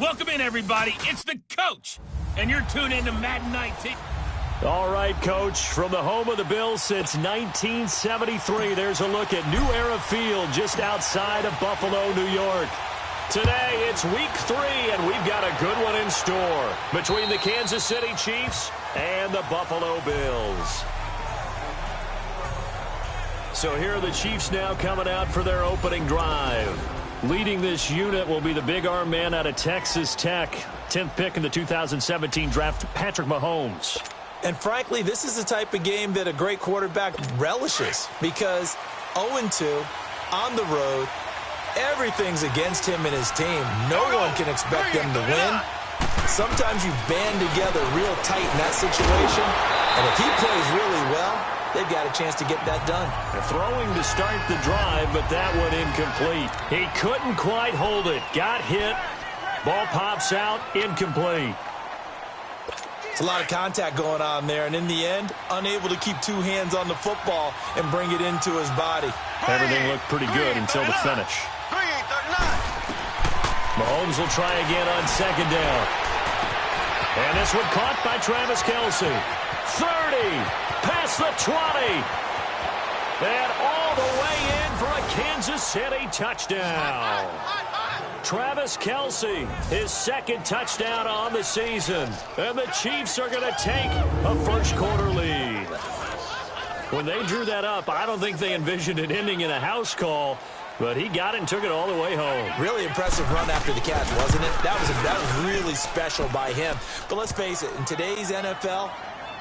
Welcome in, everybody. It's the coach, and you're tuned into Madden 19. All right, Coach, from the home of the Bills since 1973, there's a look at New Era Field just outside of Buffalo, New York. Today, it's Week 3, and we've got a good one in store between the Kansas City Chiefs and the Buffalo Bills. So here are the Chiefs now coming out for their opening drive. Leading this unit will be the big arm man out of Texas Tech. 10th pick in the 2017 draft, Patrick Mahomes. And frankly, this is the type of game that a great quarterback relishes because 0-2 on the road, everything's against him and his team. No one can expect them to win. Sometimes you band together real tight in that situation, and if he plays really well, they've got a chance to get that done. They're throwing to start the drive, but that one incomplete. He couldn't quite hold it. Got hit. Ball pops out. Incomplete. It's a lot of contact going on there, and in the end, unable to keep two hands on the football and bring it into his body. Everything looked pretty good until the finish. Mahomes will try again on second down. And this one caught by Travis Kelce. 30, past the 20. And all the way in for a Kansas City touchdown. Travis Kelce, his second touchdown on the season. And the Chiefs are going to take a first-quarter lead. When they drew that up, I don't think they envisioned it ending in a house call, but he got it and took it all the way home. Really impressive run after the catch, wasn't it? That was really special by him. But let's face it, in today's NFL,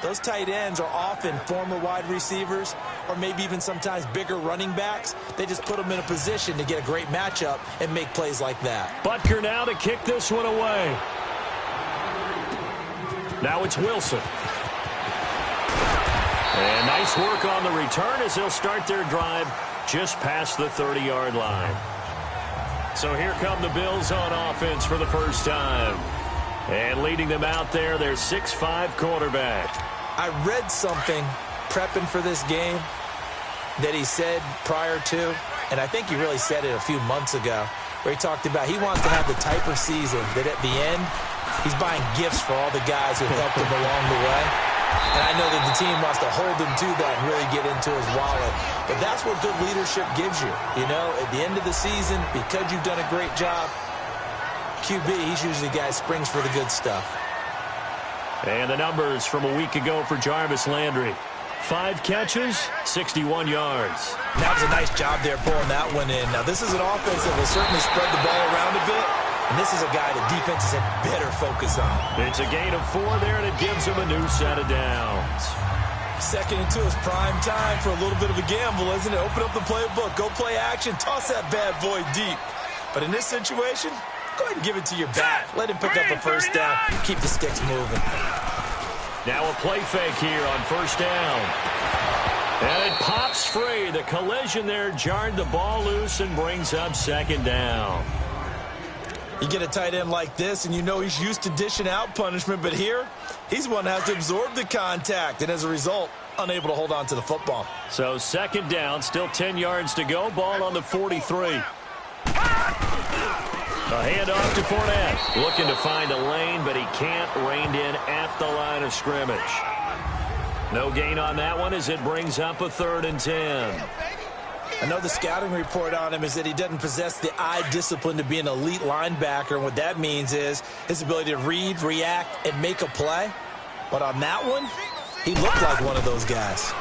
those tight ends are often former wide receivers or maybe even sometimes bigger running backs. They just put them in a position to get a great matchup and make plays like that. Butker now to kick this one away. Now it's Wilson. And nice work on the return as they'll start their drive just past the 30-yard line. So here come the Bills on offense for the first time. And leading them out there, their 6'5" quarterback. I read something prepping for this game that he said prior to, and I think he really said it a few months ago, where he talked about he wants to have the type of season that at the end, he's buying gifts for all the guys who helped him along the way. And I know that the team wants to hold him to that and really get into his wallet. But that's what good leadership gives you. You know, at the end of the season, because you've done a great job, QB, he's usually the guy who springs for the good stuff. And the numbers from a week ago for Jarvis Landry. 5 catches, 61 yards. That was a nice job there pulling that one in. Now, this is an offense that will certainly spread the ball around a bit. And this is a guy that defenses had better focus on. It's a gain of 4 there, and it gives him a new set of downs. 2nd and 2 is prime time for a little bit of a gamble, isn't it? Open up the playbook, go play action, toss that bad boy deep. But in this situation, go ahead and give it to your back. Let him pick up a first down. Keep the sticks moving. Now a play fake here on first down. And it pops free. The collision there jarred the ball loose and brings up second down. You get a tight end like this, and you know he's used to dishing out punishment, but here, he's one that has to absorb the contact, and as a result, unable to hold on to the football. So second down, still 10 yards to go. Ball on the 43. A handoff to Fournette. Looking to find a lane, but he can't. Reined in at the line of scrimmage. No gain on that one as it brings up a 3rd and 10. I know the scouting report on him is that he doesn't possess the eye discipline to be an elite linebacker, and what that means is his ability to read, react, and make a play. But on that one, he looked like one of those guys.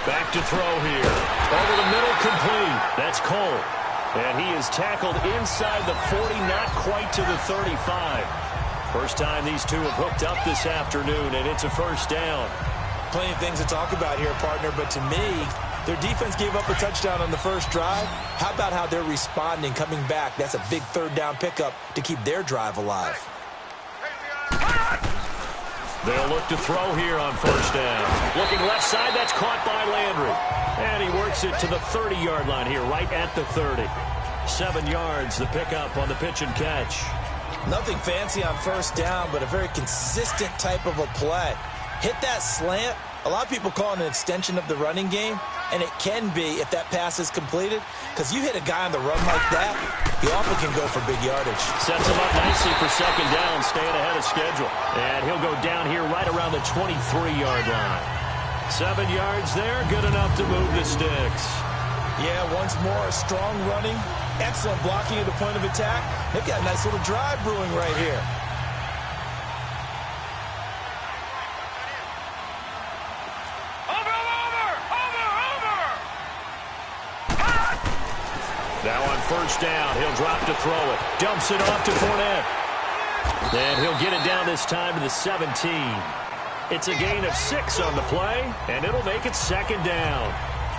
Back to throw here. Over the middle, complete. That's Cole. And he is tackled inside the 40, not quite to the 35. First time these two have hooked up this afternoon, and it's a first down. Plenty of things to talk about here, partner, but to me, their defense gave up a touchdown on the first drive. How about how they're responding, coming back? That's a big 3rd down pickup to keep their drive alive. They'll look to throw here on first down. Looking left side, that's caught by Landry. And he works it to the 30-yard line here, right at the 30. 7 yards, the pickup on the pitch and catch. Nothing fancy on first down, but a very consistent type of a play. Hit that slant, A lot of people call it an extension of the running game, and it can be if that pass is completed, because you hit a guy on the run like that, he often can go for big yardage. Sets him up nicely for second down, staying ahead of schedule. And he'll go down here right around the 23-yard line. 7 yards there, good enough to move the sticks. Yeah, once more, strong running, excellent blocking at the point of attack. They've got a nice little drive brewing right here. Now on first down, he'll drop to throw it. Dumps it off to Fournette. And he'll get it down this time to the 17. It's a gain of 6 on the play, and it'll make it second down.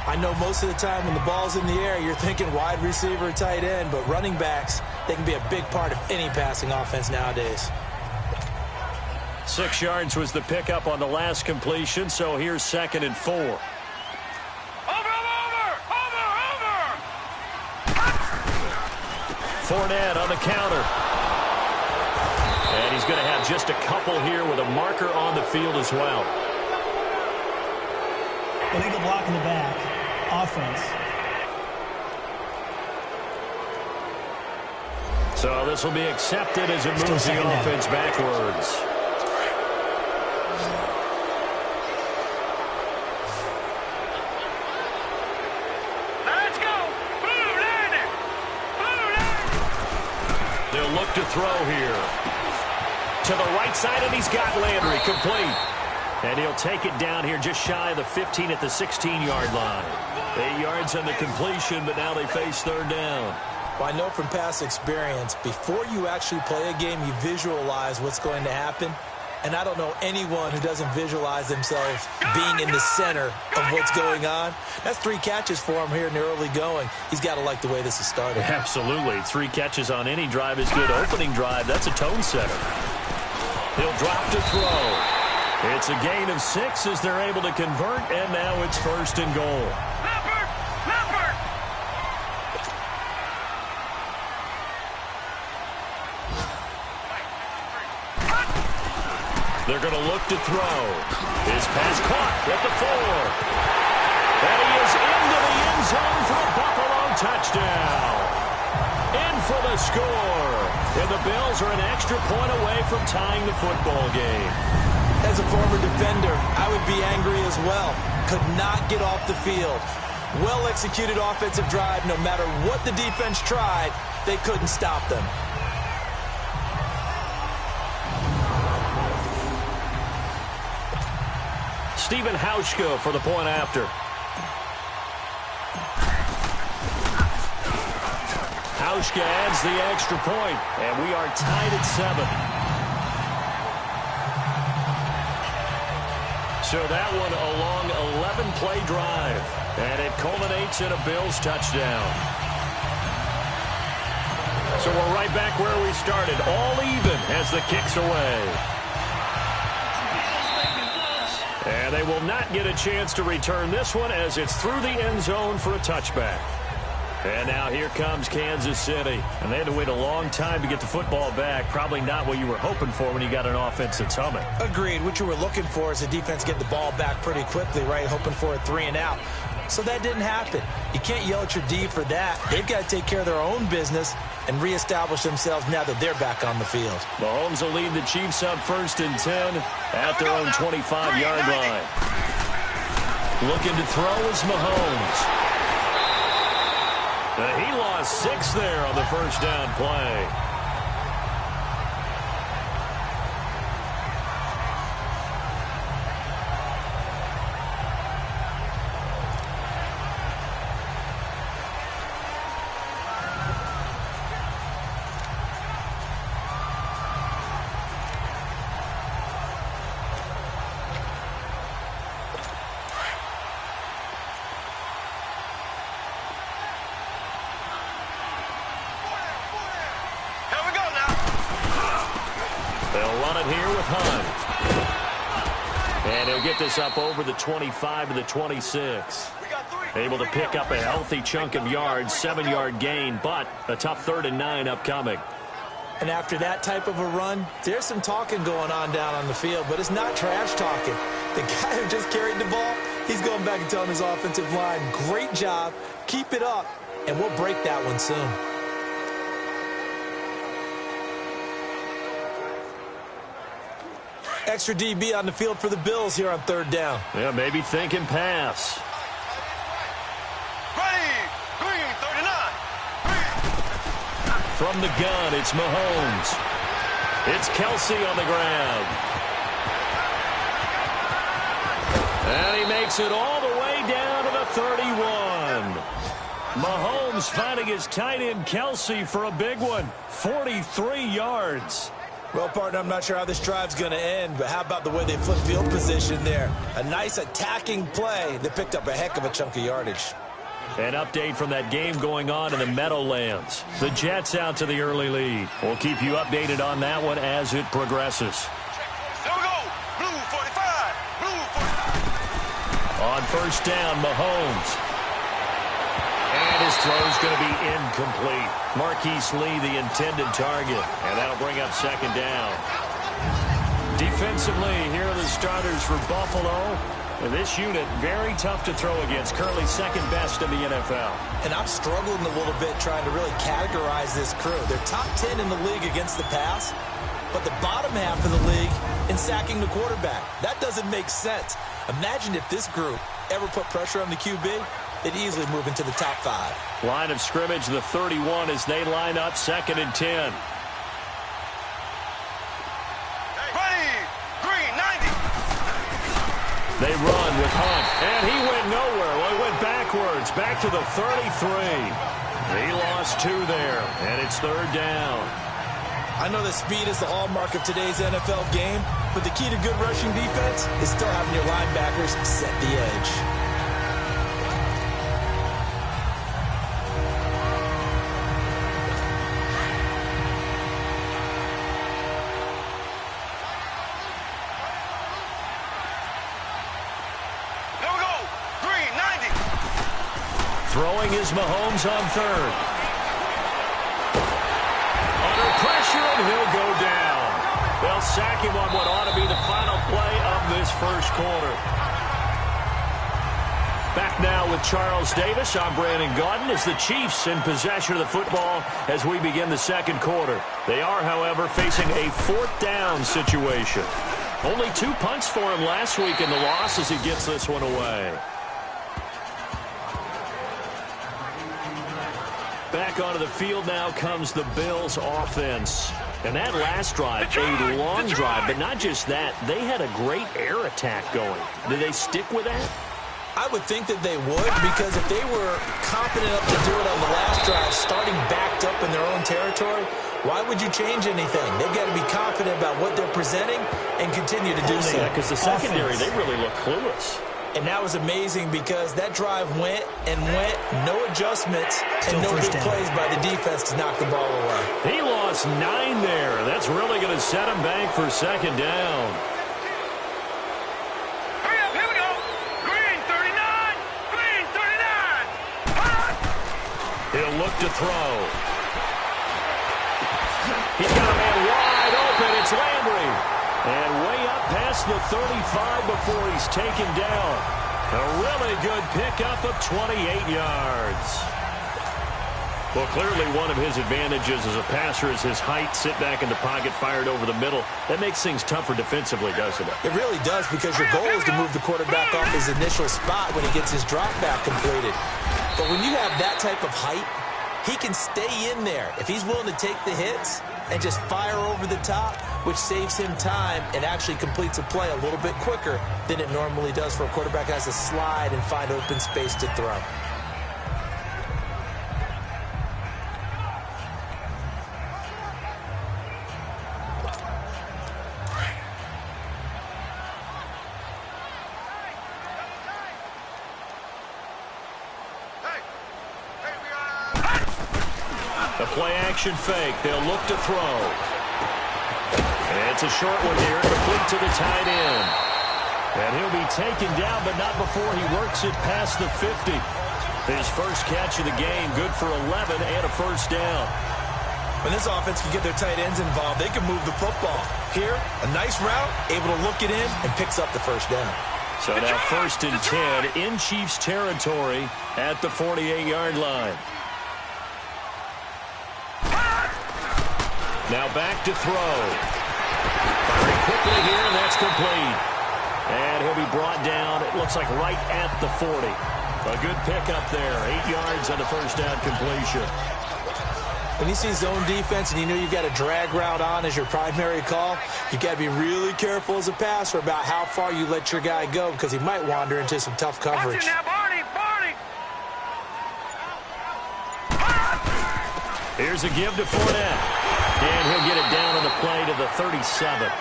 I know most of the time when the ball's in the air, you're thinking wide receiver or tight end, but running backs, they can be a big part of any passing offense nowadays. 6 yards was the pickup on the last completion, so here's 2nd and 4. Fournette on the counter. And he's going to have just a couple here with a marker on the field as well. Illegal block in the back. Offense. So this will be accepted as it moves the offense backwards. They'll look to throw here. To the right side, and he's got Landry complete. And he'll take it down here just shy of the 15 at the 16-yard line. 8 yards on the completion, but now they face third down. Well, I know from past experience, before you actually play a game, you visualize what's going to happen. And I don't know anyone who doesn't visualize themselves being in the center of what's going on. That's 3 catches for him here in the early going. He's got to like the way this is started. Absolutely. 3 catches on any drive is good. Opening drive, that's a tone setter. He'll drop to throw. It's a gain of 6 as they're able to convert, and now it's 1st and goal. They're going to look to throw. His pass caught at the 4. And he is into the end zone for a Buffalo touchdown. In for the score. And the Bills are an extra point away from tying the football game. As a former defender, I would be angry as well. Could not get off the field. Well-executed offensive drive. No matter what the defense tried, they couldn't stop them. Stephen Hauschka for the point after. Hauschka adds the extra point, and we are tied at 7. So that one a long 11-play drive, and it culminates in a Bills touchdown. So we're right back where we started, all even as the kick's away. And they will not get a chance to return this one as it's through the end zone for a touchback. And now here comes Kansas City. And they had to wait a long time to get the football back. Probably not what you were hoping for when you got an offense that's humming. Agreed. What you were looking for is the defense get the ball back pretty quickly, right? Hoping for a 3-and-out. So that didn't happen. You can't yell at your D for that. They've got to take care of their own business and reestablish themselves now that they're back on the field. Mahomes will lead the Chiefs up 1st and 10 at their own 25-yard line. Looking to throw is Mahomes. He lost 6 there on the first down play. Get this up over the 25 to the 26. Able to pick up a healthy chunk of yards, 7-yard gain, but a tough 3rd and 9 upcoming. And after that type of a run, there's some talking going on down on the field, but it's not trash talking. The guy who just carried the ball, he's going back and telling his offensive line, great job, keep it up, and we'll break that one soon. Extra DB on the field for the Bills here on third down. Yeah, maybe thinking pass. From the gun, it's Mahomes. It's Kelsey on the ground. And he makes it all the way down to the 31. Mahomes finding his tight end Kelsey for a big one. 43 yards. Well, partner, I'm not sure how this drive's going to end, but how about the way they flipped field position there? A nice attacking play that picked up a heck of a chunk of yardage. An update from that game going on in the Meadowlands. The Jets out to the early lead. We'll keep you updated on that one as it progresses. There we go. Blue 45. Blue 45. On first down, Mahomes. And his throw's going to be incomplete. Marquise Lee, the intended target. And that'll bring up second down. Defensively, here are the starters for Buffalo. This unit, very tough to throw against. Currently second best in the NFL. And I'm struggling a little bit trying to really categorize this crew. They're top 10 in the league against the pass, but the bottom half of the league in sacking the quarterback. That doesn't make sense. Imagine if this group ever put pressure on the QB, they'd easily move into the top 5. Line of scrimmage, the 31 as they line up second and 10. They run with Hunt, and he went nowhere. Well, he went backwards, back to the 33. He lost 2 there, and it's third down. I know that speed is the hallmark of today's NFL game, but the key to good rushing defense is still having your linebackers set the edge. Throwing is Mahomes on third. Under pressure, and he'll go down. They'll sack him on what ought to be the final play of this first quarter. Back now with Charles Davis. I'm Brandon Gaudin as the Chiefs in possession of the football as we begin the second quarter. They are, however, facing a fourth down situation. Only 2 punts for him last week in the loss as he gets this one away. Back onto the field now comes the Bills offense. And that last drive, a long drive, but not just that. They had a great air attack going. Do they stick with that? I would think that they would, because if they were confident enough to do it on the last drive, starting backed up in their own territory, why would you change anything? They've got to be confident about what they're presenting and continue to do so. Yeah, because the secondary, they really look clueless. And that was amazing because that drive went and went, no adjustments, and no big plays by the defense to knock the ball away. He lost 9 there. That's really going to set him back for second down. Hurry up, here we go. Green 39. Green 39. He'll look to throw. He's got a man wide open. It's Landry. And way up past the 35 before he's taken down. A really good pickup of 28 yards. Well, clearly one of his advantages as a passer is his height. Sit back in the pocket, fired over the middle. That makes things tougher defensively, doesn't it? It really does, because your goal is to move the quarterback off his initial spot when he gets his drop back completed. But when you have that type of height, he can stay in there if he's willing to take the hits and just fire over the top, which saves him time and actually completes a play a little bit quicker than it normally does for a quarterback who has to slide and find open space to throw. A play-action fake. They'll look to throw. And it's a short one here, complete to the tight end. And he'll be taken down, but not before he works it past the 50. His first catch of the game, good for 11 and a first down. When this offense can get their tight ends involved, they can move the football. Here, a nice route, able to look it in, and picks up the first down. So now 1st and 10 in Chiefs territory at the 48-yard line. Now back to throw. Firing quickly here, and that's complete. And he'll be brought down, it looks like right at the 40. A good pickup there, 8 yards on the first down completion. When you see zone defense and you know you've got a drag route on as your primary call, you got to be really careful as a passer about how far you let your guy go because he might wander into some tough coverage. Here's a give to Fournette. And he'll get it down on the play to the 37.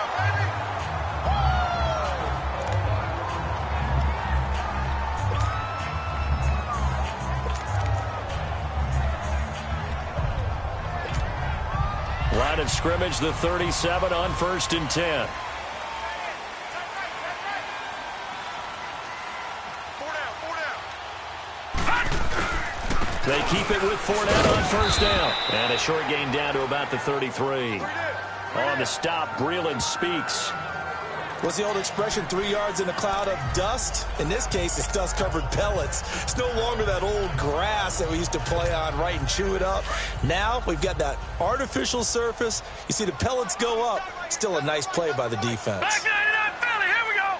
Line of scrimmage, the 37 on 1st and 10. They keep it with Fournette on 1st down. And a short gain down to about the 33. On the stop, Breeland speaks. What's the old expression, 3 yards in a cloud of dust? In this case, it's dust-covered pellets. It's no longer that old grass that we used to play on, right, and chew it up. Now we've got that artificial surface. You see the pellets go up. Still a nice play by the defense. Back 99 Philly, here we go.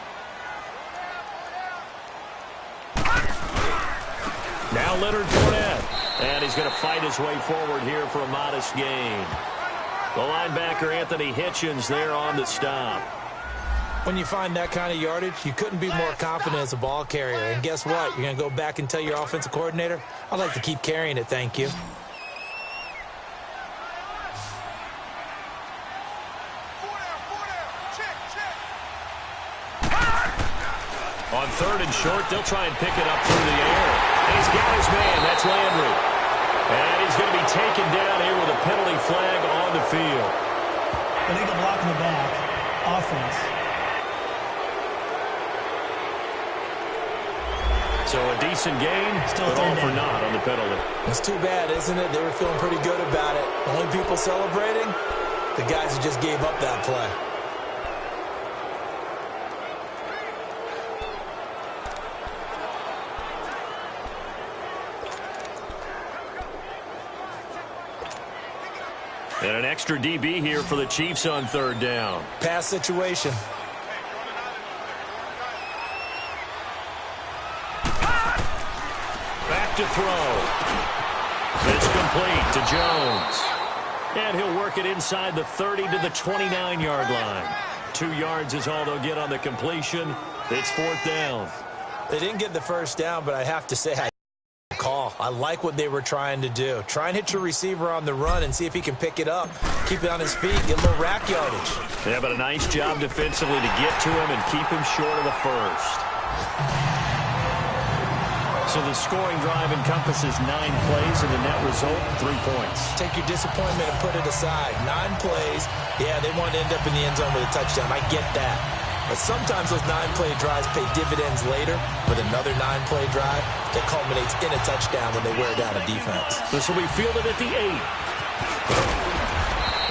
Now Leonard Fournette. And he's going to fight his way forward here for a modest gain. The linebacker, Anthony Hitchens, there on the stop. When you find that kind of yardage, you couldn't be more confident as a ball carrier. And guess what? You're going to go back and tell your offensive coordinator, I'd like to keep carrying it, thank you. On 3rd and short, they'll try and pick it up through the air. And he's got his man. That's Landry. And he's going to be taken down here with a penalty flag on the field. Illegal block in the back. Offense. So a decent gain, Still but all third for down. naught on the penalty. It's too bad, isn't it? They were feeling pretty good about it. The only people celebrating, the guys who just gave up that play. And an extra DB here for the Chiefs on 3rd down. Pass situation. Back to throw. It's complete to Jones. And he'll work it inside the 30 to the 29-yard line. 2 yards is all they'll get on the completion. It's 4th down. They didn't get the first down, but I have to say, call. I like what they were trying to do. Try and hit your receiver on the run and see if he can pick it up. Keep it on his feet. Get a little rack yardage. Yeah, but a nice job defensively to get to him and keep him short of the first. So the scoring drive encompasses 9 plays, and the net result, 3 points. Take your disappointment and put it aside. 9 plays. Yeah, they want to end up in the end zone with a touchdown. I get that. But sometimes those 9-play drives pay dividends later with another 9-play drive that culminates in a touchdown when they wear down a defense. This will be fielded at the 8.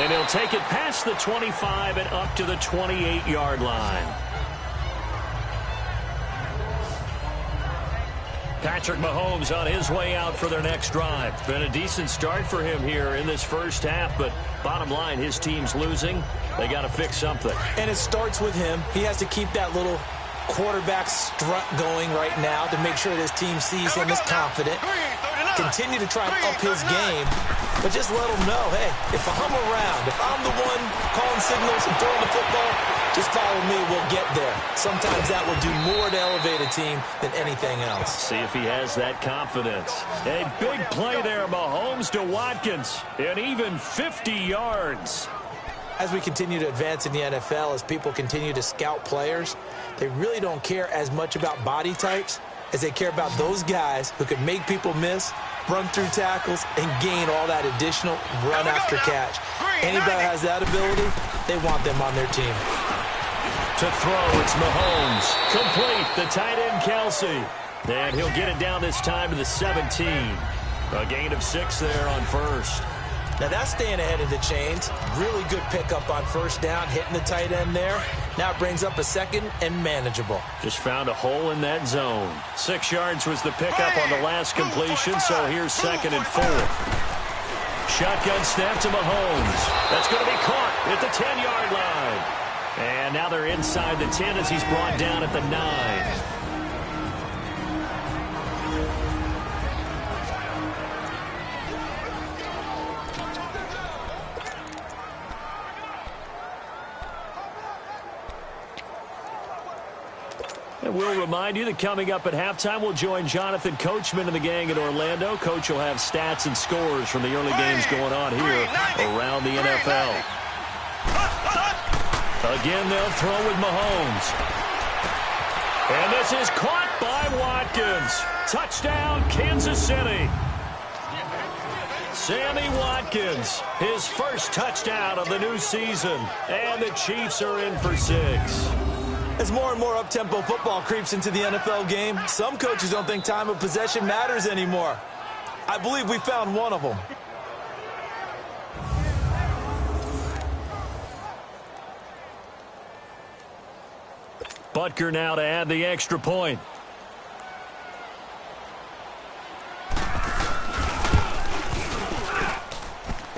And he'll take it past the 25 and up to the 28-yard line. Patrick Mahomes on his way out for their next drive. Been a decent start for him here in this first half, but bottom line, his team's losing. They got to fix something. And it starts with him. He has to keep that little quarterback strut going right now to make sure that his team sees him as confident. Continue to try and up his game, but just let him know, hey, if I'm around, if I'm the one calling signals and throwing the football, just follow me, we'll get there. Sometimes that will do more to elevate a team than anything else. See if he has that confidence. A big play there, Mahomes to Watkins, and even 50 yards. As we continue to advance in the NFL, as people continue to scout players, they really don't care as much about body types as they care about those guys who can make people miss, run through tackles, and gain all that additional run after catch. Anybody who has that ability, they want them on their team. To throw, it's Mahomes. Complete, the tight end, Kelsey. And he'll get it down this time to the 17. A gain of 6 there on first. Now that's staying ahead of the chains. Really good pickup on first down, hitting the tight end there. Now it brings up a second and manageable. Just found a hole in that zone. 6 yards was the pickup on the last completion, so here's 2nd and 4. Shotgun snap to Mahomes. That's going to be caught at the 10-yard line. And now they're inside the 10 as he's brought down at the 9. And we'll remind you that coming up at halftime, we'll join Jonathan Coachman and the gang in Orlando. Coach will have stats and scores from the early games going on here around the NFL. Again, they'll throw with Mahomes. And this is caught by Watkins. Touchdown, Kansas City. Sammy Watkins, his first touchdown of the new season. And the Chiefs are in for 6. As more and more up-tempo football creeps into the NFL game, some coaches don't think time of possession matters anymore. I believe we found one of them. Butker now to add the extra point.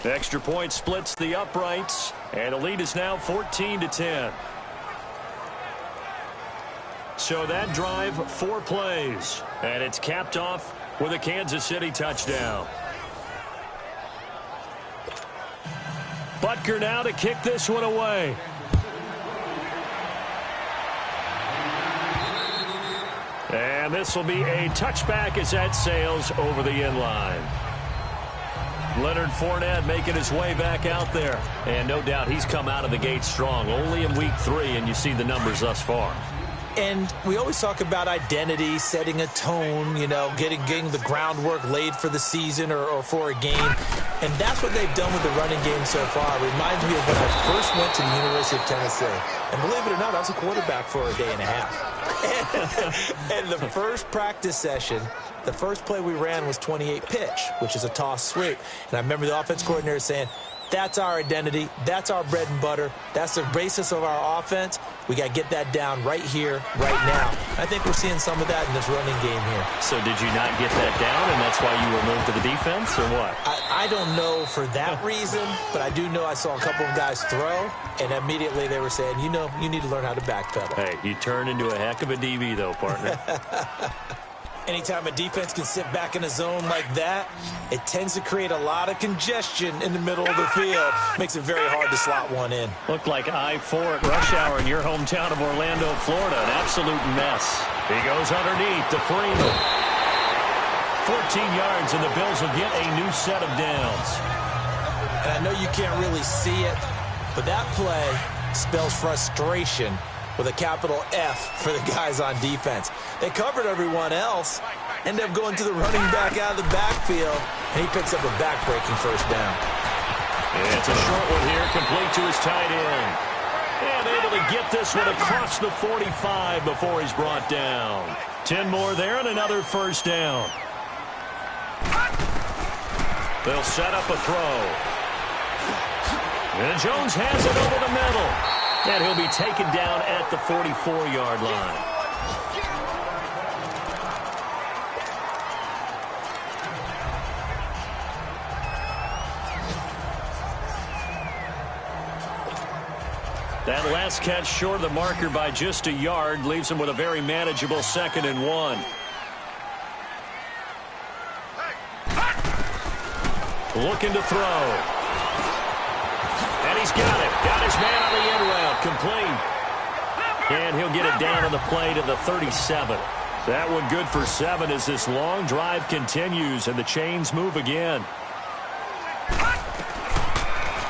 The extra point splits the uprights, and the lead is now 14-10. So that drive, 4 plays, and it's capped off with a Kansas City touchdown. Butker now to kick this one away. And this will be a touchback as that sails over the end line. Leonard Fournette making his way back out there. And no doubt he's come out of the gate strong. Only in week 3, and you see the numbers thus far. And we always talk about identity, setting a tone, you know, getting the groundwork laid for the season or for a game. And that's what they've done with the running game so far. It reminds me of when I first went to the University of Tennessee. And believe it or not, I was a quarterback for a day and a half. And the first practice session, the first play we ran was 28 pitch, which is a toss sweep. And I remember the offense coordinator saying, that's our identity. That's our bread and butter. That's the basis of our offense. We got to get that down right here, right now. I think we're seeing some of that in this running game here. So did you not get that down, and that's why you were moved to the defense, or what? I don't know for that reason, but I do know I saw a couple of guys throw, and immediately they were saying, you know, you need to learn how to backpedal. Hey, you turned into a heck of a DB, though, partner. Anytime a defense can sit back in a zone like that, it tends to create a lot of congestion in the middle of the field. Makes it very hard to slot one in. Looked like I-4 at rush hour in your hometown of Orlando, Florida. An absolute mess. He goes underneath to Freeman. 14 yards, and the Bills will get a new set of downs. And I know you can't really see it, but that play spells frustration with a capital F for the guys on defense. They covered everyone else, ended up going to the running back out of the backfield, and he picks up a back-breaking first down. And it's a short one here, complete to his tight end. And able to get this one across the 45 before he's brought down. 10 more there and another first down. They'll set up a throw. And Jones has it over the middle. And he'll be taken down at the 44-yard line. That last catch short of the marker by just a yard leaves him with a very manageable 2nd and 1. Looking to throw. And he's got it. Got his man on the end route. Complete. And he'll get it down on the play to the 37. That one good for 7 as this long drive continues and the chains move again.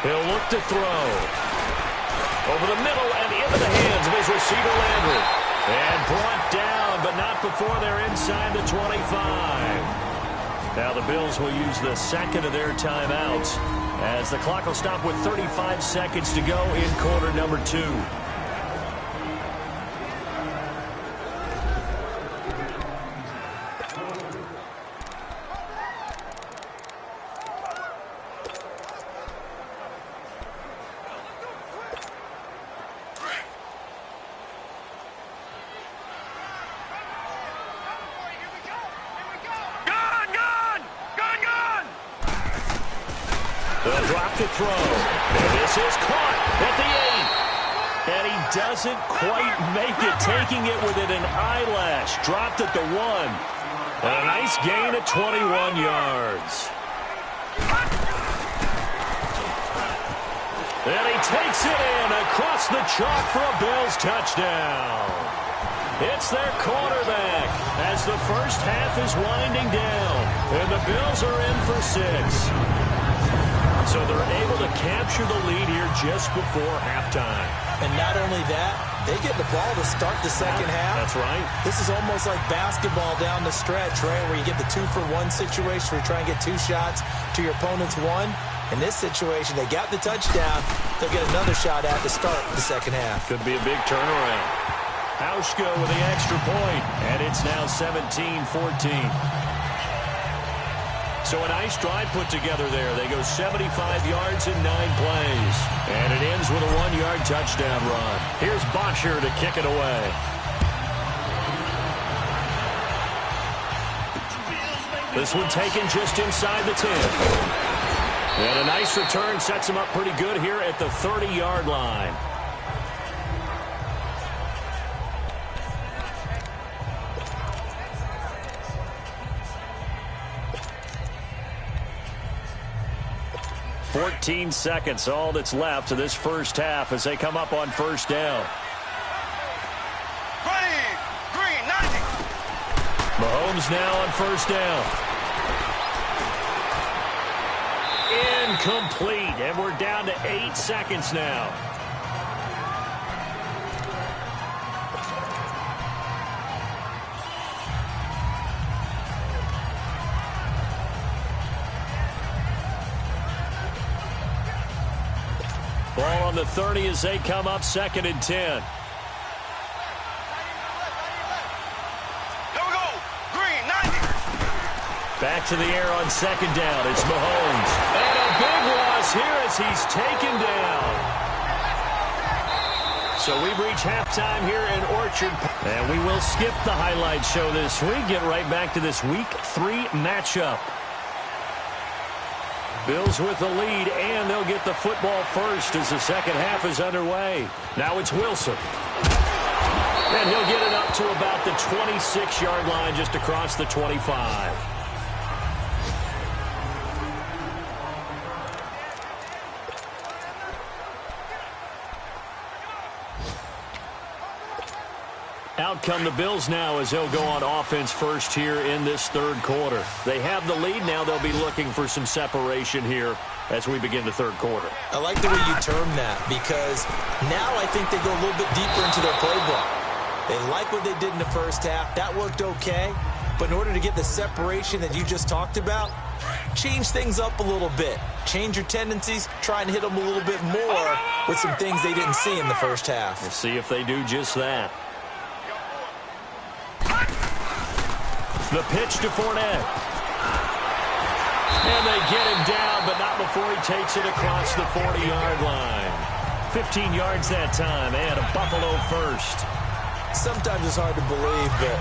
He'll look to throw. Over the middle and into the hands of his receiver, Landry. And brought down, but not before they're inside the 25. Now the Bills will use the second of their timeouts as the clock will stop with 35 seconds to go in quarter number 2. drop to throw. And this is caught at the 8. And he doesn't quite make it, taking it within an eyelash. Dropped at the 1. And a nice gain at 21 yards. And he takes it in across the chalk for a Bills touchdown. It's their quarterback as the first half is winding down. And the Bills are in for 6. So they're able to capture the lead here just before halftime. And not only that, they get the ball to start the second half. That's right. This is almost like basketball down the stretch, right, where you get the 2-for-1 situation where you try and get 2 shots to your opponent's 1. In this situation, they got the touchdown. They'll get another shot at to start the second half. Could be a big turnaround. Hauschka with the extra point, and it's now 17-14. So a nice drive put together there. They go 75 yards in 9 plays. And it ends with a 1-yard touchdown run. Here's Bosher to kick it away. This one taken just inside the 10. And a nice return sets him up pretty good here at the 30-yard line. "14 seconds, all that's left to this first half as they come up on first down. Green, 90. Mahomes now on first down. Incomplete, and we're down to 8 seconds now. Ball on the 30 as they come up 2nd and 10. Here we go. Green, 90. Back to the air on 2nd down. It's Mahomes. And a big loss here as he's taken down. So we've reached halftime here in Orchard. And we will skip the highlight show this week. Get right back to this Week 3 matchup. Bills with the lead, and they'll get the football first as the second half is underway. Now it's Wilson. And he'll get it up to about the 26-yard line, just across the 25. Out come the Bills now as they'll go on offense first here in this third quarter. They have the lead. Now they'll be looking for some separation here as we begin the third quarter. I like the way you term that because now I think they go a little bit deeper into their playbook. They like what they did in the first half. That worked okay. But in order to get the separation that you just talked about, change things up a little bit. Change your tendencies. Try and hit them a little bit more with some things they didn't see in the first half. We'll see if they do just that. The pitch to Fournette. And they get him down, but not before he takes it across the 40-yard line. 15 yards that time, and a Buffalo first. Sometimes it's hard to believe, but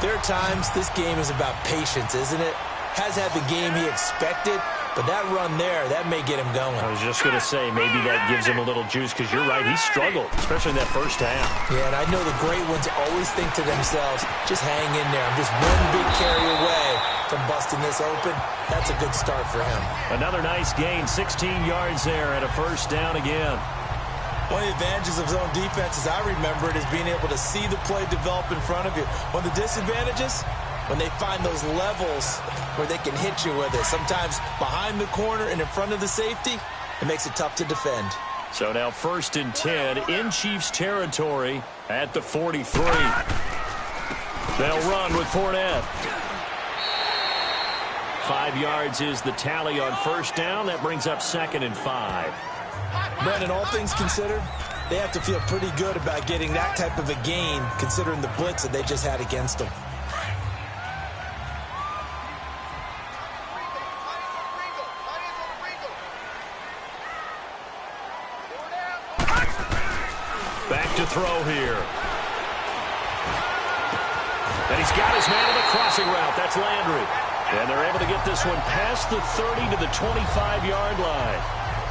there are times this game is about patience, isn't it? Has had the game he expected, but that run there, that may get him going. I was just going to say, maybe that gives him a little juice, because you're right, he struggled, especially in that first half. Yeah, and I know the great ones always think to themselves, just hang in there. I'm just one big carry away from busting this open. That's a good start for him. Another nice gain, 16 yards there, and a first down again. One of the advantages of zone defense, as I remember it, is being able to see the play develop in front of you. One of the disadvantages, when they find those levels where they can hit you with it. Sometimes behind the corner and in front of the safety, it makes it tough to defend. So now 1st and 10 in Chiefs territory at the 43. They'll run with Fournette. 5 yards is the tally on first down. That brings up 2nd and 5. Brandon, all things considered, they have to feel pretty good about getting that type of a gain considering the blitz that they just had against them. Back to throw here. And he's got his man on the crossing route. That's Landry. And they're able to get this one past the 30 to the 25-yard line.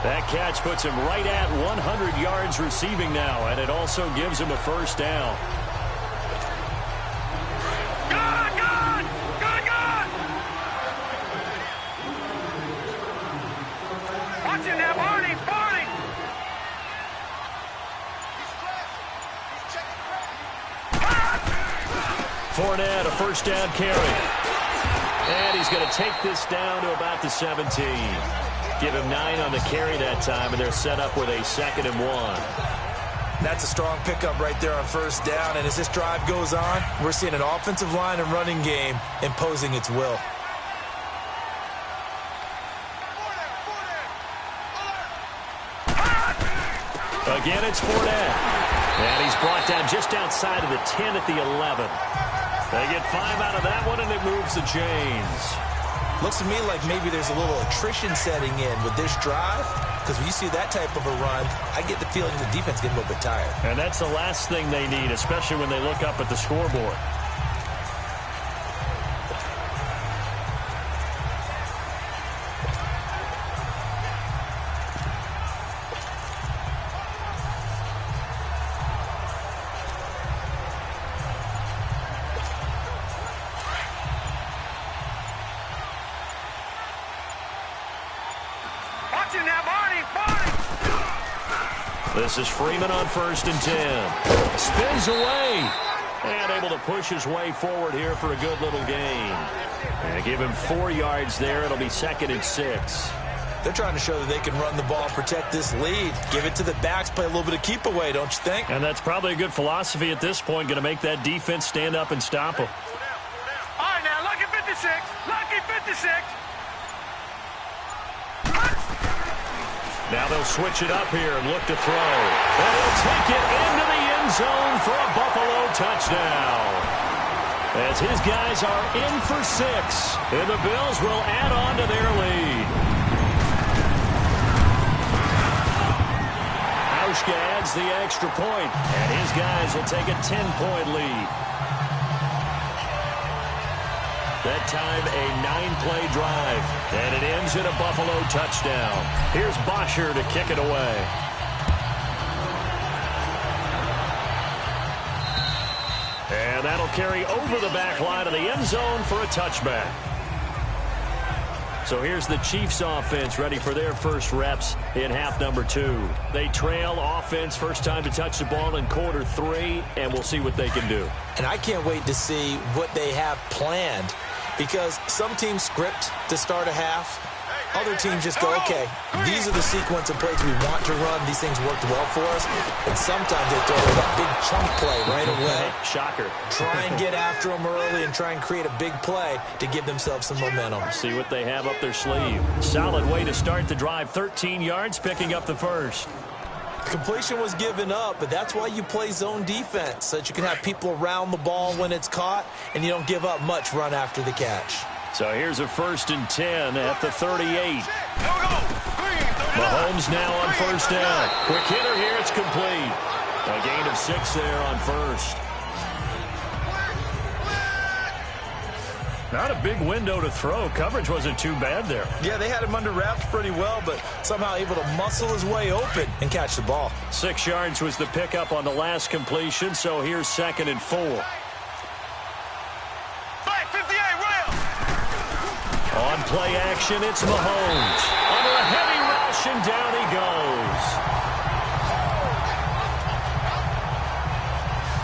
That catch puts him right at 100 yards receiving now, and it also gives him a first down. Fournette, a first down carry. And he's going to take this down to about the 17. Give him 9 on the carry that time, and they're set up with a 2nd and 1. That's a strong pickup right there on first down, and as this drive goes on, we're seeing an offensive line and running game imposing its will. Again, it's Fournette. And he's brought down just outside of the 10 at the 11. They get 5 out of that one, and it moves the chains. Looks to me like maybe there's a little attrition setting in with this drive, because when you see that type of a run, I get the feeling the defense gets a little bit tired. And that's the last thing they need, especially when they look up at the scoreboard. This is Freeman on 1st and 10. Spins away. And able to push his way forward here for a good little gain. And give him 4 yards there. It'll be 2nd and 6. They're trying to show that they can run the ball, protect this lead. Give it to the backs, play a little bit of keep away, don't you think? And that's probably a good philosophy at this point. Going to make that defense stand up and stop him. All right, now, lucky 56. Lucky 56. Now they'll switch it up here and look to throw. And he'll take it into the end zone for a Buffalo touchdown. As his guys are in for 6. And the Bills will add on to their lead. Hauschka adds the extra point, and his guys will take a 10-point lead. That time, a 9-play drive, and it ends in a Buffalo touchdown. Here's Bosher to kick it away. And that'll carry over the back line of the end zone for a touchback. So here's the Chiefs offense ready for their first reps in half number 2. They trail offense, first time to touch the ball in quarter 3, and we'll see what they can do. And I can't wait to see what they have planned, because some teams script to start a half. Other teams just go, okay, these are the sequence of plays we want to run. These things worked well for us. And sometimes they throw that big chunk play right away. Shocker. Try and get after them early and try and create a big play to give themselves some momentum. See what they have up their sleeve. Solid way to start the drive. 13 yards, picking up the first. Completion was given up, but that's why you play zone defense, so that you can have people around the ball when it's caught, and you don't give up much run after the catch. So here's a 1st and 10 at the 38. Mahomes now on first down. Quick hitter here, it's complete. A gain of 6 there on first. Not a big window to throw. Coverage wasn't too bad there. Yeah, they had him under wraps pretty well, but somehow able to muscle his way open and catch the ball. 6 yards was the pickup on the last completion, so here's 2nd and 4. Flag 58, rail. On play action, it's Mahomes. Under a heavy rush, and down he goes.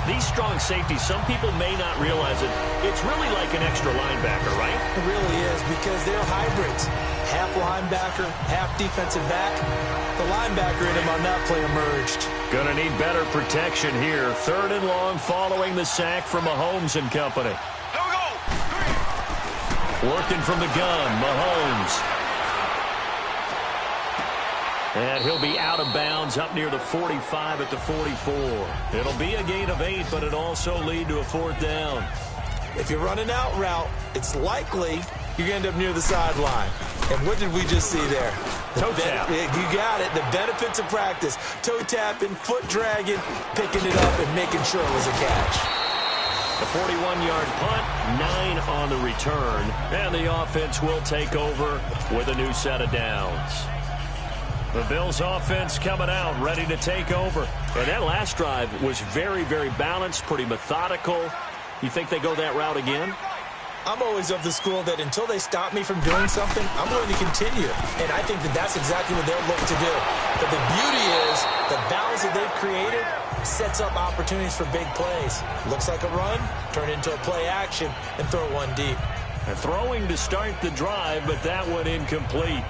These strong safeties, some people may not realize it. It's really like an extra linebacker, right? It really is, because they're hybrids. Half linebacker, half defensive back. The linebacker in him on that play emerged. Gonna need better protection here. 3rd and long following the sack from Mahomes and company. Here we go. 3. Working from the gun, Mahomes. And he'll be out of bounds up near the 45 at the 44. It'll be a gain of 8, but it'll also lead to a 4th down. If you run an out route, it's likely you're going to end up near the sideline. And what did we just see there? Toe tap. You got it. The benefits of practice. Toe tapping, foot dragging, picking it up, and making sure it was a catch. The 41-yard punt, 9 on the return, and the offense will take over with a new set of downs. The Bills offense coming out, ready to take over. And that last drive was very, very balanced, pretty methodical. You think they go that route again? I'm always of the school that until they stop me from doing something, I'm going to continue. And I think that that's exactly what they'll look to do. But the beauty is the balance that they've created sets up opportunities for big plays. Looks like a run, turn it into a play action, and throw one deep. And throwing to start the drive, but that one incomplete.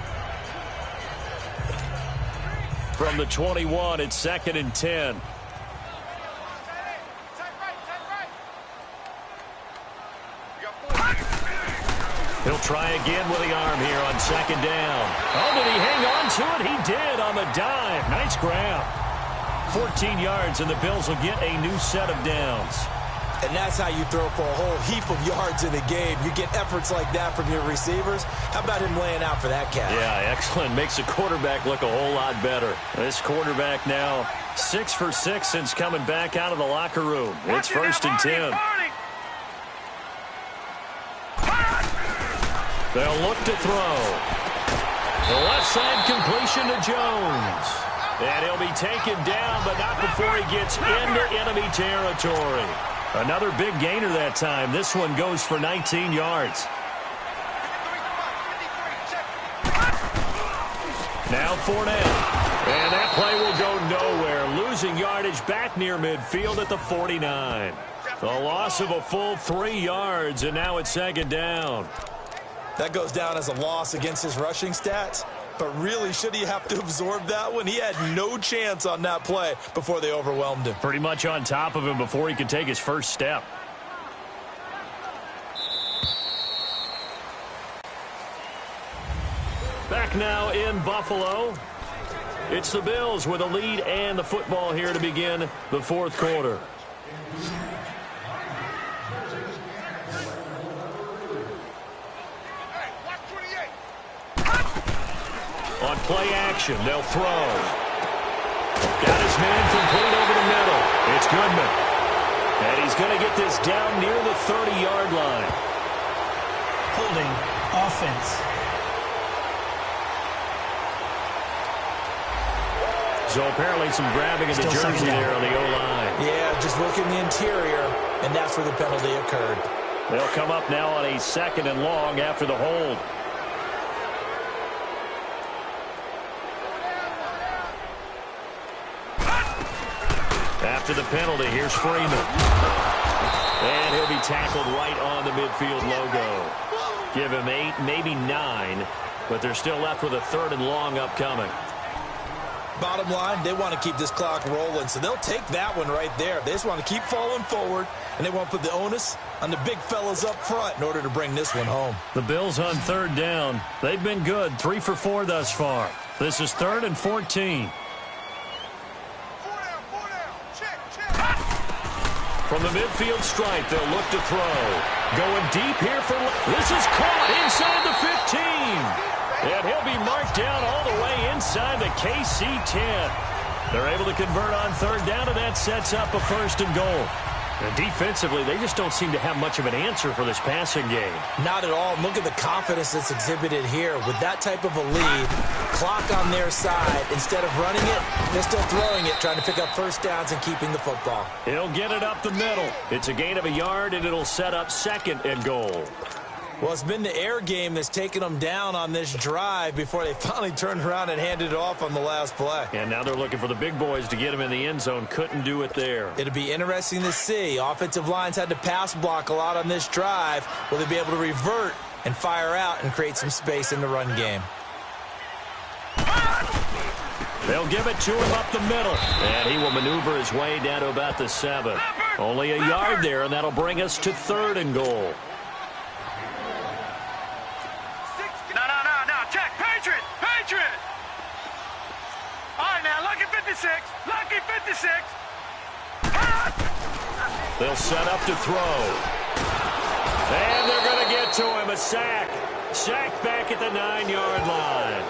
From the 21, it's 2nd and 10. He'll try again with the arm here on 2nd down. Oh, did he hang on to it? He did on the dive. Nice grab. 14 yards, and the Bills will get a new set of downs. And that's how you throw for a whole heap of yards in the game. You get efforts like that from your receivers. How about him laying out for that catch? Yeah, excellent. Makes the quarterback look a whole lot better. This quarterback now 6 for 6 since coming back out of the locker room. It's 1st and 10. They'll look to throw. The left side completion to Jones. And he'll be taken down, but not before he gets into enemy territory. Another big gainer that time. This one goes for 19 yards. Now Fournette. And that play will go nowhere. Losing yardage back near midfield at the 49. The loss of a full 3 yards, and now it's 2nd down. That goes down as a loss against his rushing stats. But really, should he have to absorb that one? He had no chance on that play before they overwhelmed him. Pretty much on top of him before he could take his first step. Back now in Buffalo. It's the Bills with a lead and the football here to begin the 4th quarter. On play action, they'll throw. Got his man complete over the middle. It's Goodman. And he's going to get this down near the 30-yard line. Holding offense. So apparently some grabbing of the jersey there on the O-line. Yeah, just look in the interior, and that's where the penalty occurred. They'll come up now on a 2nd and long after the hold. After the penalty, here's Freeman. And he'll be tackled right on the midfield logo. Give him 8, maybe 9, but they're still left with a 3rd and long upcoming. Bottom line, they want to keep this clock rolling, so they'll take that one right there. They just want to keep falling forward, and they want to put the onus on the big fellas up front in order to bring this one home. The Bills on 3rd down. They've been good, 3 for 4 thus far. This is 3rd and 14. From the midfield stripe, they'll look to throw. Going deep here for... This is caught inside the 15. And he'll be marked down all the way inside the KC 10. They're able to convert on 3rd down, and that sets up a 1st and goal. And defensively, they just don't seem to have much of an answer for this passing game. Not at all. Look at the confidence that's exhibited here. With that type of a lead, clock on their side, instead of running it, they're still throwing it, trying to pick up 1st downs and keeping the football. He'll get it up the middle. It's a gain of a yard, and it'll set up 2nd and goal. Well, it's been the air game that's taken them down on this drive before they finally turned around and handed it off on the last play. And now they're looking for the big boys to get him in the end zone. Couldn't do it there. It'll be interesting to see. Offensive lines had to pass block a lot on this drive. Will they be able to revert and fire out and create some space in the run game? They'll give it to him up the middle. And he will maneuver his way down to about the 7. Only a yard there, and that'll bring us to 3rd and goal. All right, now, lucky 56. Lucky 56. They'll set up to throw. And they're going to get to him. A sack. Sacked back at the 9-yard line.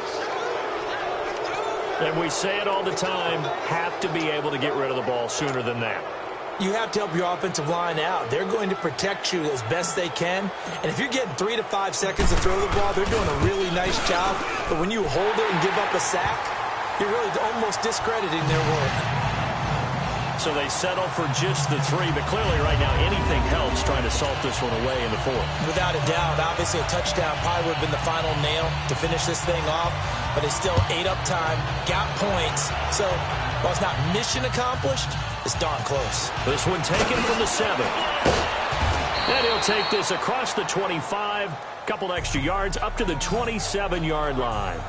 And we say it all the time, have to be able to get rid of the ball sooner than that. you have to help your offensive line out. They're going to protect you as best they can. And if you're getting 3 to 5 seconds to throw the ball, they're doing a really nice job. But when you hold it and give up a sack, you're really almost discrediting their work. So they settle for just the 3, but clearly right now anything helps trying to salt this one away in the 4th. Without a doubt, obviously a touchdown probably would have been the final nail to finish this thing off, but it's still ate up time, got points. So while it's not mission accomplished, it's darn close. This one taken from the 7. And he'll take this across the 25, couple extra yards up to the 27-yard line.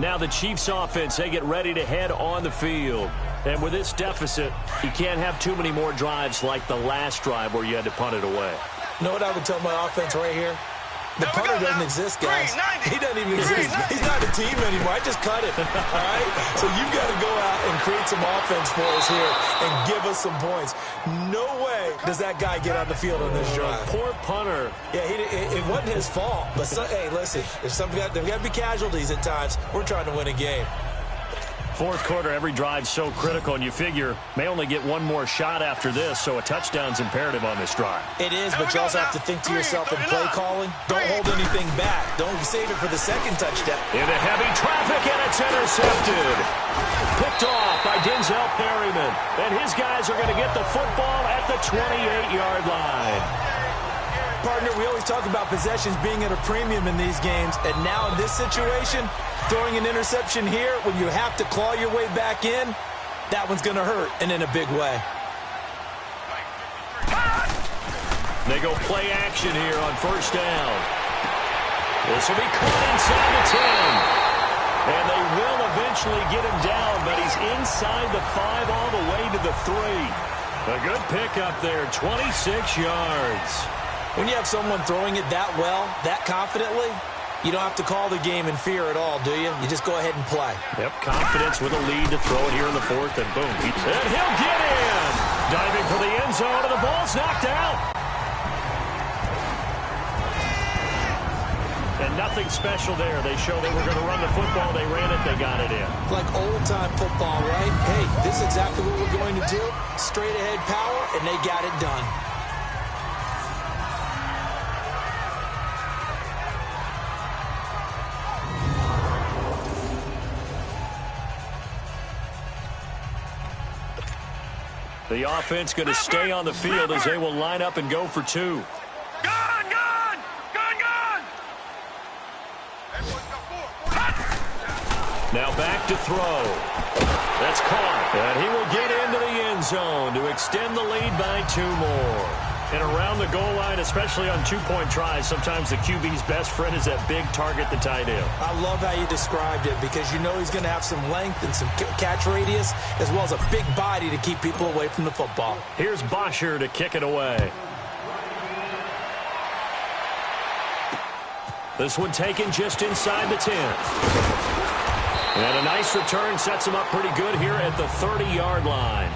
Now the Chiefs offense, they get ready to head on the field. And with this deficit, you can't have too many more drives like the last drive where you had to punt it away. You know what I would tell my offense right here? The punter doesn't exist, guys. He doesn't even exist. He's not a team anymore. I just cut it, all right? So you've got to go out and create some offense for us here and give us some points. No way does that guy get on the field on this drive. Poor punter. Yeah, it wasn't his fault. But, hey, listen, there's got to be casualties at times. We're trying to win a game. 4th quarter, every drive's so critical, and you figure may only get one more shot after this, so a touchdown's imperative on this drive. It is, but you also have to think to yourself in play calling. Don't hold anything back. Don't save it for the second touchdown. Into heavy traffic, and it's intercepted. Picked off by Denzel Perryman, and his guys are going to get the football at the 28-yard line. Partner, we always talk about possessions being at a premium in these games, and now in this situation, throwing an interception here when you have to claw your way back in, that one's going to hurt, and in a big way. They go play action here on 1st down. This will be caught inside the 10. And they will eventually get him down, but he's inside the 5 all the way to the 3. A good pickup there, 26 yards. When you have someone throwing it that well, that confidently, you don't have to call the game in fear at all, do you? You just go ahead and play. Yep, confidence with a lead to throw it here in the 4th, and boom. And he'll get in! Diving for the end zone, and the ball's knocked out. And nothing special there. They show they were going to run the football. They ran it. They got it in. Like old-time football, right? Hey, this is exactly what we're going to do. Straight-ahead power, and they got it done. The offense going to stay on the field as they will line up and go for 2. Now back to throw. That's caught. And he will get into the end zone to extend the lead by 2 more. And around the goal line, especially on 2-point tries, sometimes the QB's best friend is that big target, the tight end. I love how you described it because you know he's going to have some length and some catch radius as well as a big body to keep people away from the football. Here's Bosher to kick it away. This one taken just inside the 10. And a nice return sets him up pretty good here at the 30-yard line.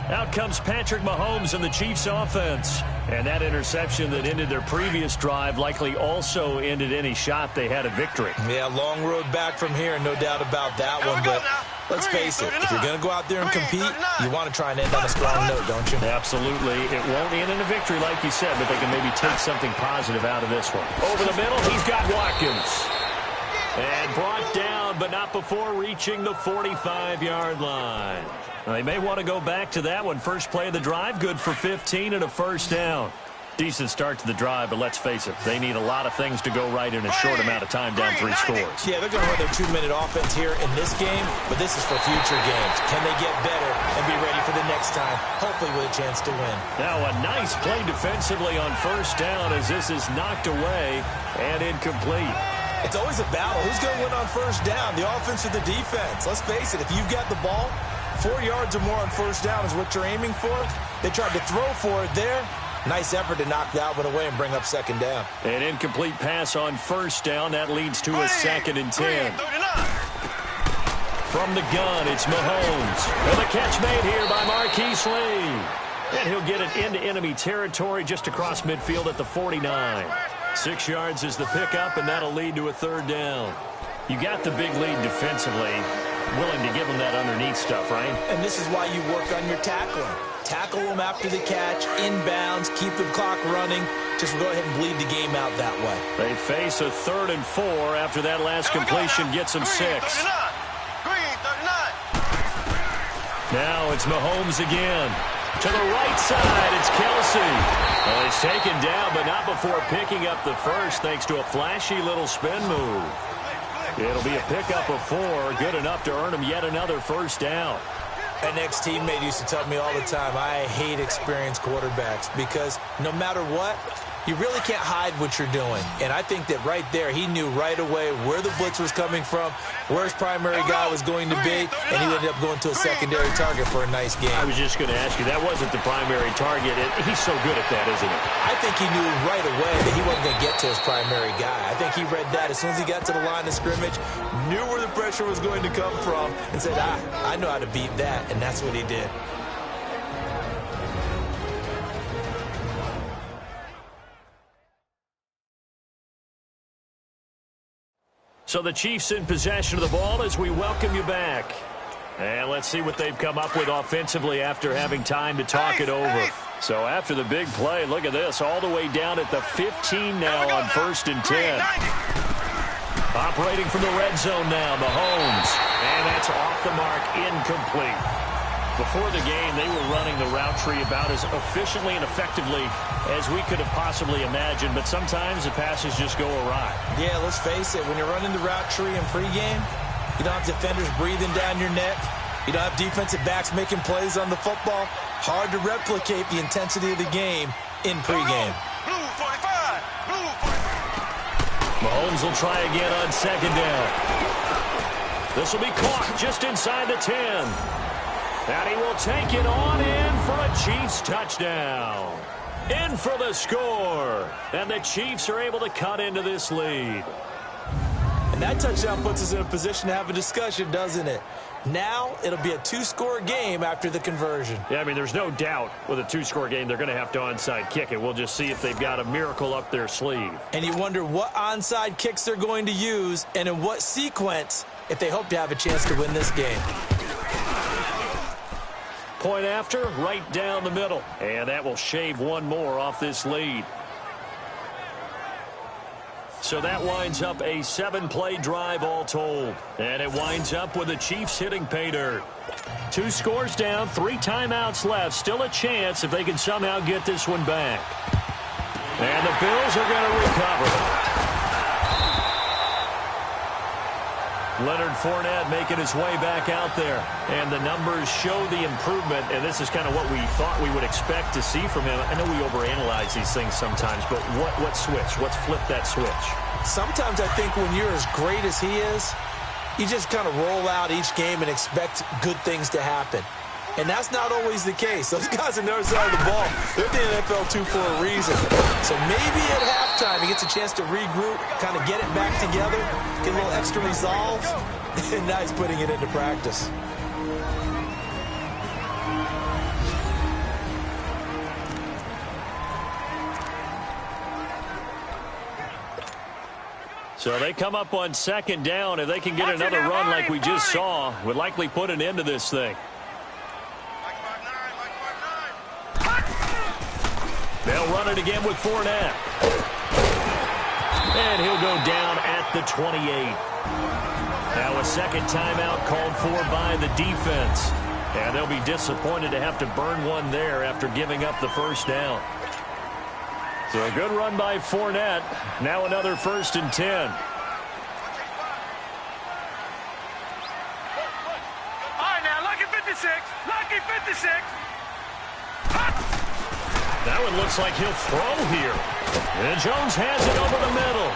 Out comes Patrick Mahomes and the Chiefs offense. And that interception that ended their previous drive likely also ended any shot they had at victory. Yeah, long road back from here, no doubt about that one. But let's face it, if you're going to go out there and compete, you want to try and end on a strong note, don't you? Absolutely. It won't end in a victory like you said, but they can maybe take something positive out of this one. Over the middle, he's got Watkins. And brought down, but not before reaching the 45-yard line. Now, they may want to go back to that one. First play of the drive, good for 15 and a 1st down. Decent start to the drive, but let's face it, they need a lot of things to go right in a short amount of time, down 3 scores. Yeah, they're going to run their 2-minute offense here in this game, but this is for future games. Can they get better and be ready for the next time, hopefully with a chance to win? Now a nice play defensively on 1st down as this is knocked away and incomplete. It's always a battle. Who's going to win on 1st down, the offense or the defense? Let's face it, if you've got the ball, 4 yards or more on 1st down is what you're aiming for. They tried to throw for it there. Nice effort to knock that one away and bring up 2nd down. An incomplete pass on 1st down. That leads to a 2nd and 10. From the gun, it's Mahomes. And the catch made here by Marquise Lee. And he'll get it into enemy territory just across midfield at the 49. 6 yards is the pickup, and that'll lead to a 3rd down. You got the big lead defensively, willing to give them that underneath stuff, right? And this is why you work on your tackling. Tackle them after the catch, inbounds, keep the clock running. Just go ahead and bleed the game out that way. They face a 3rd and 4 after that last completion gets them 6. Green 39. Now it's Mahomes again. To the right side, it's Kelsey. Well, he's taken down, but not before picking up the first thanks to a flashy little spin move. It'll be a pickup of 4, good enough to earn him yet another first down. An ex-teammate used to tell me all the time, I hate experienced quarterbacks because no matter what, you really can't hide what you're doing. And I think that right there, he knew right away where the blitz was coming from, where his primary guy was going to be, and he ended up going to a secondary target for a nice game. I was just going to ask you, that wasn't the primary target. He's so good at that, isn't he? I think he knew right away that he wasn't going to get to his primary guy. I think he read that as soon as he got to the line of scrimmage, knew where the pressure was going to come from, and said, I know how to beat that, and that's what he did. So the Chiefs in possession of the ball as we welcome you back. And let's see what they've come up with offensively after having time to talk it over. So after the big play, look at this, all the way down at the 15 now on 1st and 10. Operating from the red zone now, Mahomes. And that's off the mark, incomplete. Before the game, they were running the route tree about as efficiently and effectively as we could have possibly imagined, but sometimes the passes just go awry. Yeah, let's face it, when you're running the route tree in pregame, you don't have defenders breathing down your neck. You don't have defensive backs making plays on the football. Hard to replicate the intensity of the game in pregame. Blue 45. Blue 45. Mahomes will try again on 2nd down. This will be caught just inside the 10. And he will take it on in for a Chiefs touchdown. In for the score. And the Chiefs are able to cut into this lead. And that touchdown puts us in a position to have a discussion, doesn't it? Now it'll be a 2-score game after the conversion. Yeah, I mean, there's no doubt with a 2-score game they're going to have to onside kick it. We'll just see if they've got a miracle up their sleeve. And you wonder what onside kicks they're going to use and in what sequence if they hope to have a chance to win this game. Point after, right down the middle. And that will shave one more off this lead. So that winds up a 7-play drive all told. And it winds up with the Chiefs hitting pay dirt. 2 scores down, 3 timeouts left. Still a chance if they can somehow get this one back. And the Bills are going to recover. Leonard Fournette making his way back out there. And the numbers show the improvement, and this is kind of what we thought we would expect to see from him. I know we overanalyze these things sometimes, but what switch? What's flipped that switch? Sometimes I think when you're as great as he is, you just kind of roll out each game and expect good things to happen. And that's not always the case. Those guys on the other side of the ball, they're the NFL 2 for a reason. So maybe at halftime he gets a chance to regroup, kind of get it back together, get a little extra resolve, and now he's putting it into practice. So they come up on 2nd down. If they can get another run like we just saw, would likely put an end to this thing. They'll run it again with Fournette. And he'll go down at the 28. Now a second timeout called for by the defense. And they'll be disappointed to have to burn one there after giving up the first down. So a good run by Fournette. Now another 1st and 10. All right, now, lucky 56. Lucky 56. That one looks like he'll throw here. And Jones has it over the middle.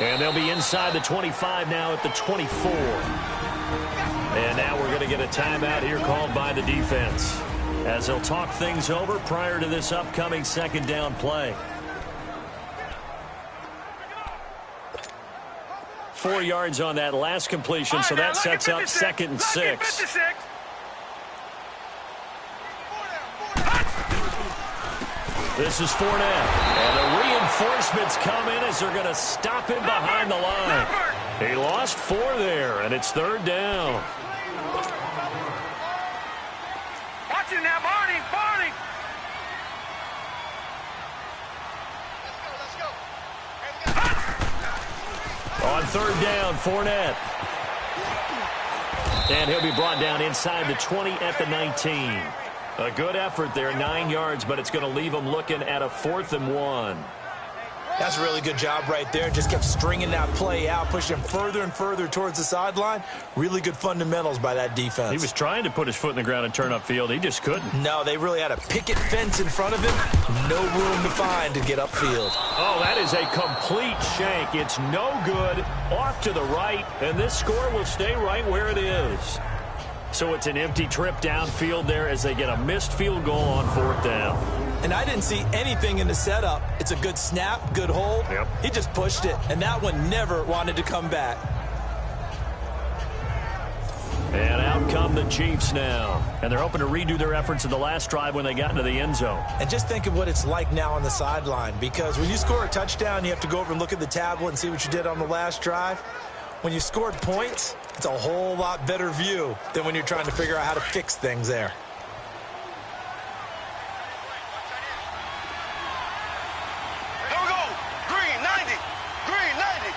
And they'll be inside the 25 now at the 24. And now we're going to get a timeout here called by the defense, as they'll talk things over prior to this upcoming 2nd down play. 4 yards on that last completion, so that sets up 2nd and 6. This is Fournette. And the reinforcements come in as they're going to stop him behind the line. He lost 4 there, and it's 3rd down. Watch it now, Barney, Barney. Let's go. On 3rd down, Fournette. And he'll be brought down inside the 20 at the 19. A good effort there, 9 yards, but it's going to leave him looking at a 4th and 1. That's a really good job right there. Just kept stringing that play out, pushing him further and further towards the sideline. Really good fundamentals by that defense. He was trying to put his foot in the ground and turn upfield. He just couldn't. No, they really had a picket fence in front of him. No room to find to get upfield. Oh, that is a complete shank. It's no good. Off to the right, and this score will stay right where it is. So it's an empty trip downfield there as they get a missed field goal on 4th down. And I didn't see anything in the setup. It's a good snap, good hold. Yep. He just pushed it, and that one never wanted to come back. And out come the Chiefs now. And they're hoping to redo their efforts in the last drive when they got into the end zone. And just think of what it's like now on the sideline, because when you score a touchdown, you have to go over and look at the tablet and see what you did on the last drive. When you scored points, it's a whole lot better view than when you're trying to figure out how to fix things there. Here we go. Green 90. Green 90.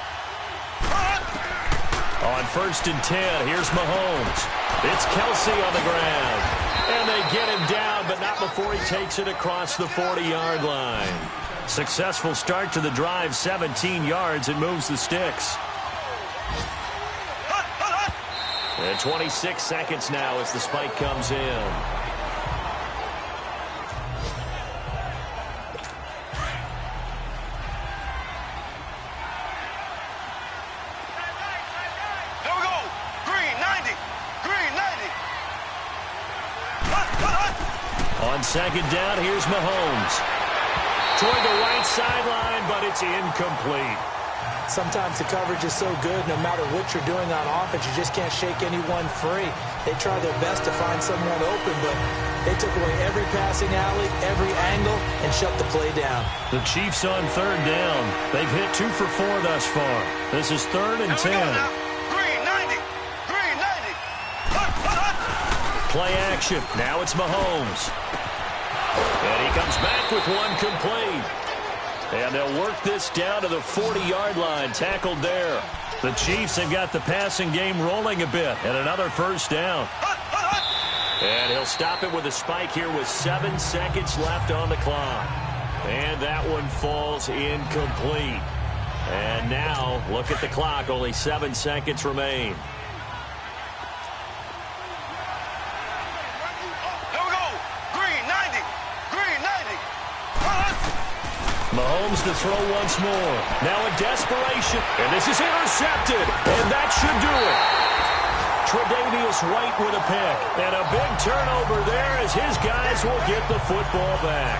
On 1st and 10, here's Mahomes. It's Kelsey on the ground. And they get him down, but not before he takes it across the 40-yard line. Successful start to the drive, 17 yards, and moves the sticks. And 26 seconds now as the spike comes in. Here we go. Green 90. Green 90. On 2nd down, here's Mahomes. Toward the right sideline, but it's incomplete. Sometimes the coverage is so good, no matter what you're doing on offense, you just can't shake anyone free. They try their best to find someone open, but they took away every passing alley, every angle, and shut the play down. The Chiefs on 3rd down. They've hit 2 for 4 thus far. This is 3rd and 10. Green 90. Green 90. Play action. Now it's Mahomes. And he comes back with one complete. And they'll work this down to the 40-yard line, tackled there. The Chiefs have got the passing game rolling a bit, and another 1st down. And he'll stop it with a spike here with 7 seconds left on the clock. And that one falls incomplete. And now, look at the clock, only 7 seconds remain. Here we go. Green 90. Green 90. Mahomes to throw once more. Now in desperation. And this is intercepted. And that should do it. Tre'Davious White with a pick. And a big turnover there as his guys will get the football back.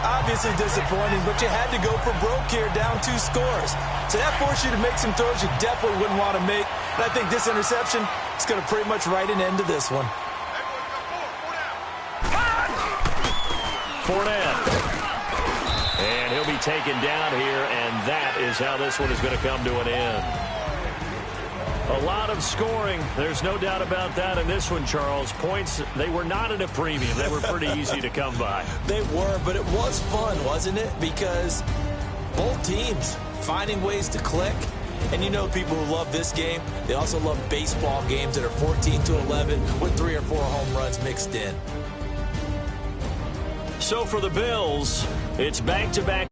Obviously disappointing, but you had to go for broke here, down 2 scores. So that forced you to make some throws you definitely wouldn't want to make. And I think this interception is going to pretty much write an end to this one. Fournette. And he'll be taken down here, and that is how this one is going to come to an end. A lot of scoring. There's no doubt about that in this one, Charles. Points, they were not at a premium. They were pretty easy to come by. They were, but it was fun, wasn't it? Because both teams finding ways to click. And you know people who love this game, they also love baseball games that are 14-11 with 3 or 4 home runs mixed in. So for the Bills, it's back-to-back